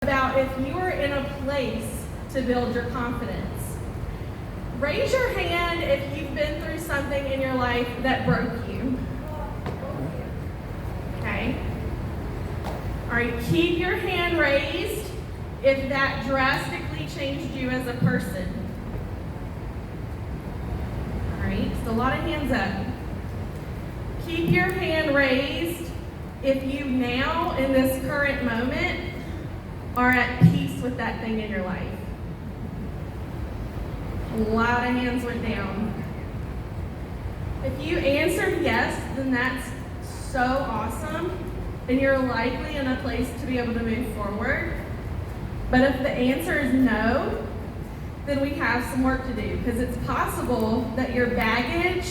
about if you are in a place to build your confidence. Raise your hand if you've been through something in your life that broke you. Okay. All right, keep your hand raised if that drastically changed you as a person. All right, so a lot of hands up. Keep your hand raised if you now, in this current moment, are at peace with that thing in your life. A lot of hands went down. If you answered yes, then that's so awesome, and you're likely in a place to be able to move forward. But if the answer is no, then we have some work to do, because it's possible that your baggage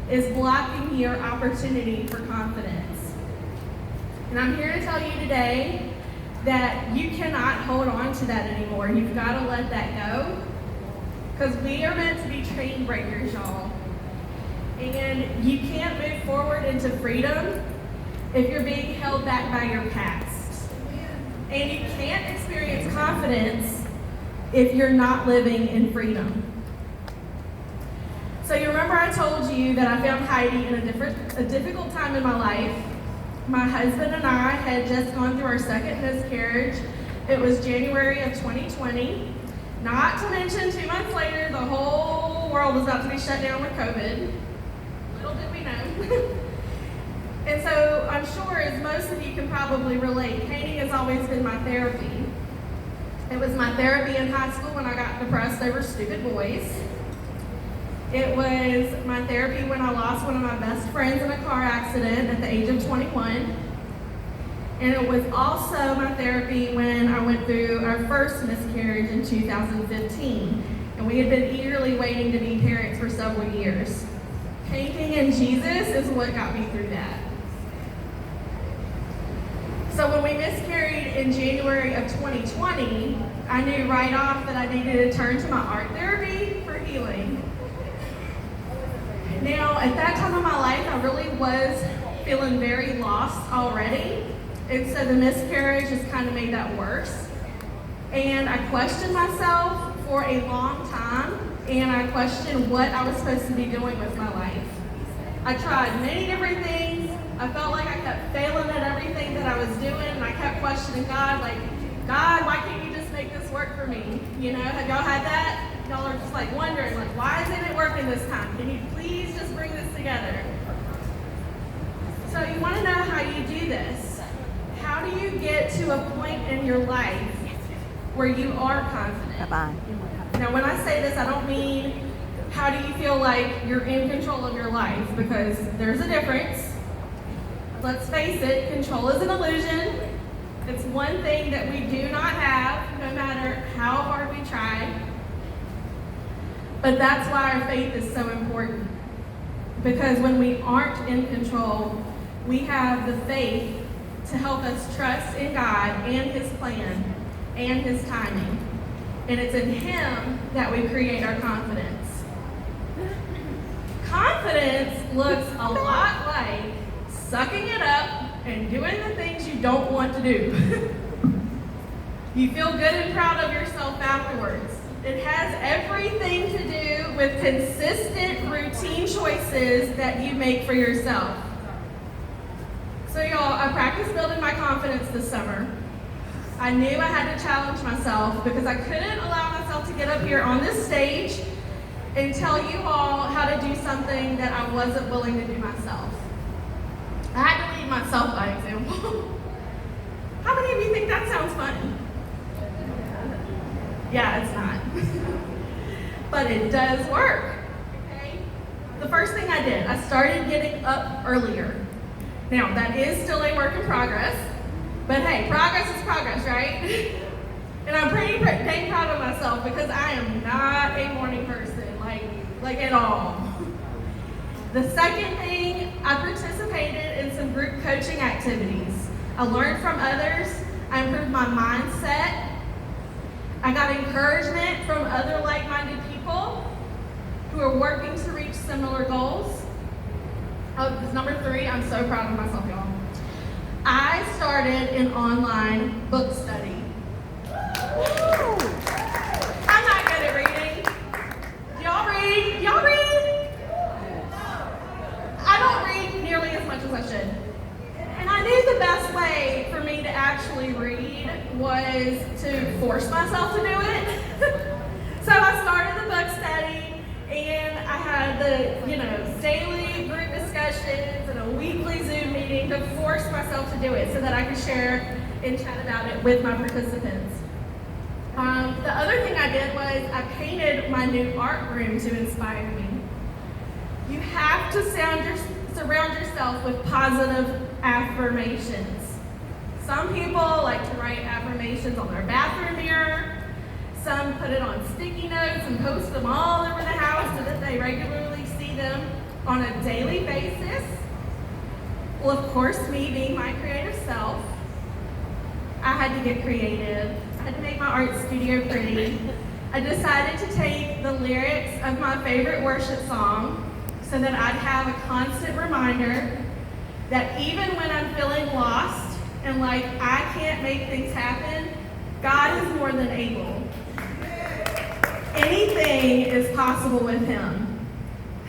is blocking your opportunity for confidence. And I'm here to tell you today that you cannot hold on to that anymore. You've got to let that go, because we are meant to be chain breakers, y'all. And you can't move forward into freedom if you're being held back by your past. And you can't experience confidence if you're not living in freedom. So you remember I told you that I found Heidi in a difficult time in my life. My husband and I had just gone through our second miscarriage. It was January of 2020. Not to mention, 2 months later, the whole world was about to be shut down with COVID. Little did we know. And so I'm sure, as most of you can probably relate, painting has always been my therapy. It was my therapy in high school when I got depressed over stupid boys. It was my therapy when I lost one of my best friends in a car accident at the age of 21. And it was also my therapy when I went through our first miscarriage in 2015. And we had been eagerly waiting to be parents for several years. Painting and Jesus is what got me through that. So when we miscarried in January of 2020, I knew right off that I needed to turn to my art therapy for healing. Now, at that time of my life, I really was feeling very lost already. And so the miscarriage just kind of made that worse. And I questioned myself for a long time, and I questioned what I was supposed to be doing with my life. I tried many different things. I felt like I kept failing at everything that I was doing, and I kept questioning God, like, God, why can't you just make this work for me? You know, have y'all had that? Y'all are just like wondering, like, why isn't it working this time? Can you please just bring this together? So you want to know how you do this. How do you get to a point in your life where you are confident? Bye-bye. Now, when I say this, I don't mean how do you feel like you're in control of your life, because there's a difference. Let's face it, control is an illusion. It's one thing that we do not have, no matter how hard we try. But that's why our faith is so important. Because when we aren't in control, we have the faith to help us trust in God and His plan and His timing. And it's in Him that we create our confidence. Confidence looks a lot like sucking it up and doing the things you don't want to do. You feel good and proud of yourself afterwards. It has everything to do with consistent routine choices that you make for yourself. So y'all, I practiced building my confidence this summer. I knew I had to challenge myself because I couldn't allow myself to get up here on this stage and tell you all how to do something that I wasn't willing to do myself. I had to lead myself by example. How many of you think that sounds fun? Yeah, it's not. But it does work. Okay? The first thing I did, I started getting up earlier. Now, that is still a work in progress, but hey, progress is progress, right? And I'm pretty dang proud of myself because I am not a morning person, like at all. The second thing, I participated in some group coaching activities. I learned from others. I improved my mindset. I got encouragement from other like-minded people who are working to reach similar goals. Oh, this is number 3. I'm so proud of myself, y'all. I started an online book study. was to force myself to do it. So I started the book study, and I had the, daily group discussions and a weekly Zoom meeting to force myself to do it so that I could share and chat about it with my participants. The other thing I did was I painted my new art room to inspire me. You have to surround yourself with positive affirmations. Some people like to write affirmations on their bathroom mirror. Some put it on sticky notes and post them all over the house so that they regularly see them on a daily basis. Well, of course, me being my creative self, I had to get creative. I had to make my art studio pretty. I decided to take the lyrics of my favorite worship song so that I'd have a constant reminder that even when I'm feeling lost and like I can't make things happen, God is more than able. Anything is possible with Him.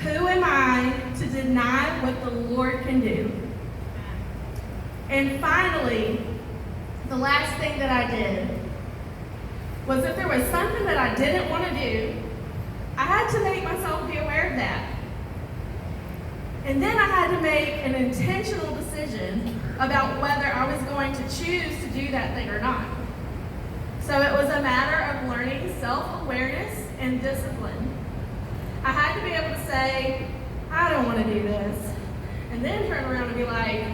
Who am I to deny what the Lord can do? And finally, the last thing that I did was if there was something that I didn't want to do, I had to make myself be aware of that. And then I had to make an intentional decision about whether I was going to choose to do that thing or not. So it was a matter of learning self-awareness and discipline. I had to be able to say, I don't want to do this. And then turn around and be like,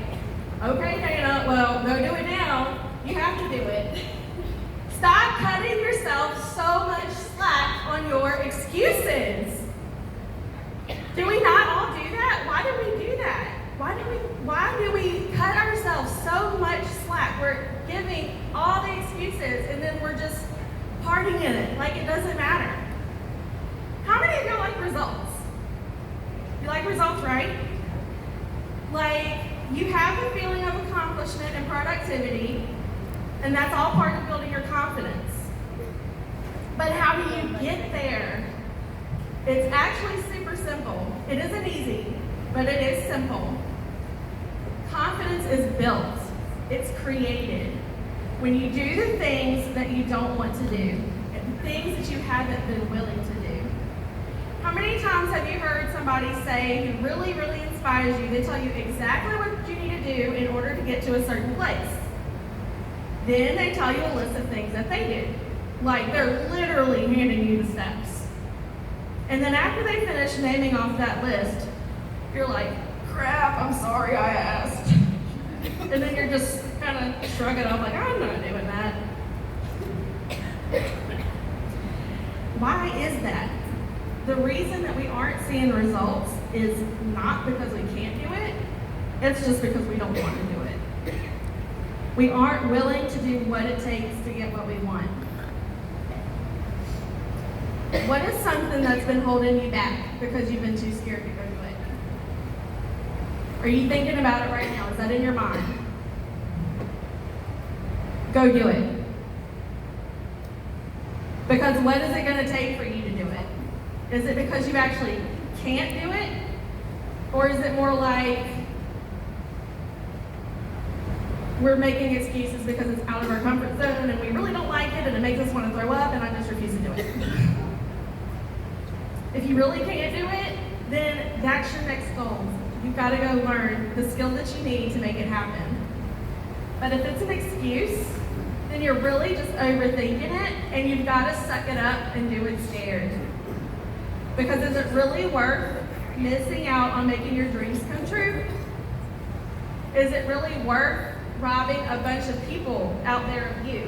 okay, Dana, well, go do it now. You have to do it. Stop cutting yourself so much slack on your excuses. Do we not all do that? Why do we do that? Why do we cut ourselves so much slack? We're giving all the excuses and then we're just partying in it like it doesn't matter. How many of you like results? You like results, right? Like, you have the feeling of accomplishment and productivity, and that's all part of building your confidence. But how do you get there? It's actually super simple. It isn't easy, but it is simple. Confidence is built. It's created when you do the things that you don't want to do and things that you haven't been willing to do. How many times have you heard somebody say who really, really inspires you? They tell you exactly what you need to do in order to get to a certain place. Then they tell you a list of things that they did. Like they're literally handing you the steps. And then after they finish naming off that list, you're like, crap, I'm sorry I asked. And then you're just kind of shrug it off like, I'm not doing that. Why is that? The reason that we aren't seeing results is not because we can't do it, it's just because we don't want to do it. We aren't willing to do what it takes to get what we want. What is something that's been holding you back because you've been too scared to go do it? Are you thinking about it right now? Is that in your mind? Go do it. Because what is it going to take for you to do it? Is it because you actually can't do it? Or is it more like we're making excuses because it's out of our comfort zone and we really don't like it and it makes us want to throw up and I just refuse to do it? If you really can't do it, then that's your next goal. You've got to go learn the skills that you need to make it happen. But if it's an excuse, then you're really just overthinking it and you've got to suck it up and do it scared. Because is it really worth missing out on making your dreams come true? Is it really worth robbing a bunch of people out there of you?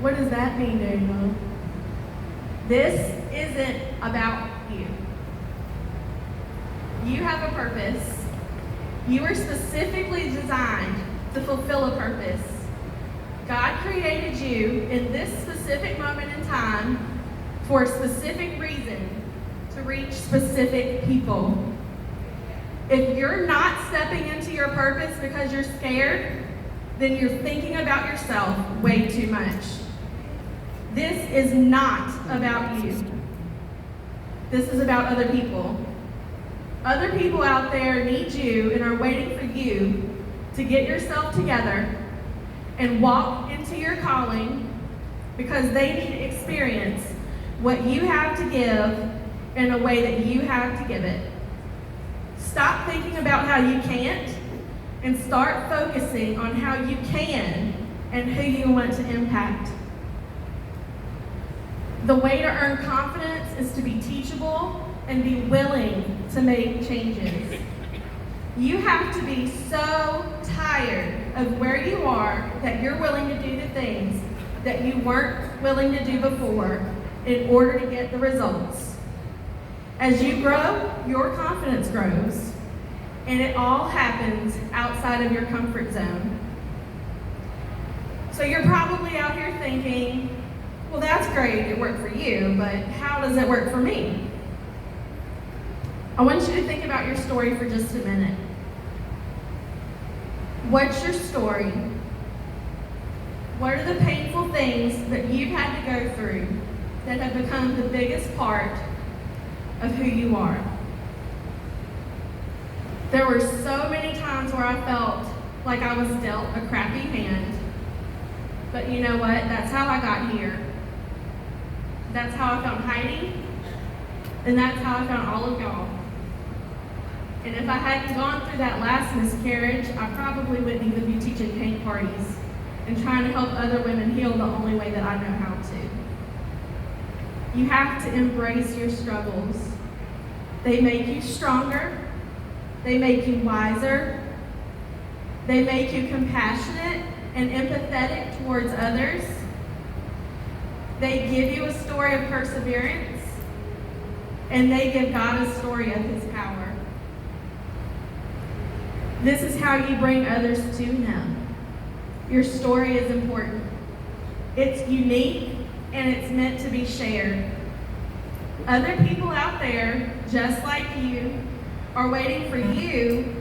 What does that mean, Daniel? This isn't about you. You have a purpose. You are specifically designed to fulfill a purpose. God created you in this specific moment in time for a specific reason, to reach specific people. If you're not stepping into your purpose because you're scared, then you're thinking about yourself way too much. This is not about you. This is about other people. Other people out there need you and are waiting for you to get yourself together and walk into your calling because they need to experience what you have to give in a way that you have to give it. Stop thinking about how you can't and start focusing on how you can and who you want to impact. The way to earn confidence is to be teachable and be willing to make changes. You have to be so tired of where you are that you're willing to do the things that you weren't willing to do before in order to get the results. As you grow, your confidence grows, and it all happens outside of your comfort zone. So you're probably out here thinking, well, that's great, it worked for you, but how does it work for me? I want you to think about your story for just a minute. What's your story? What are the painful things that you've had to go through that have become the biggest part of who you are? There were so many times where I felt like I was dealt a crappy hand. But you know what? That's how I got here. That's how I found Heidi. And that's how I found all of y'all. And if I hadn't gone through that last miscarriage, I probably wouldn't even be teaching paint parties and trying to help other women heal the only way that I know how to. You have to embrace your struggles. They make you stronger. They make you wiser. They make you compassionate and empathetic towards others. They give you a story of perseverance, and they give God a story of His power. This is how you bring others to Him. Your story is important. It's unique, and it's meant to be shared. Other people out there, just like you, are waiting for you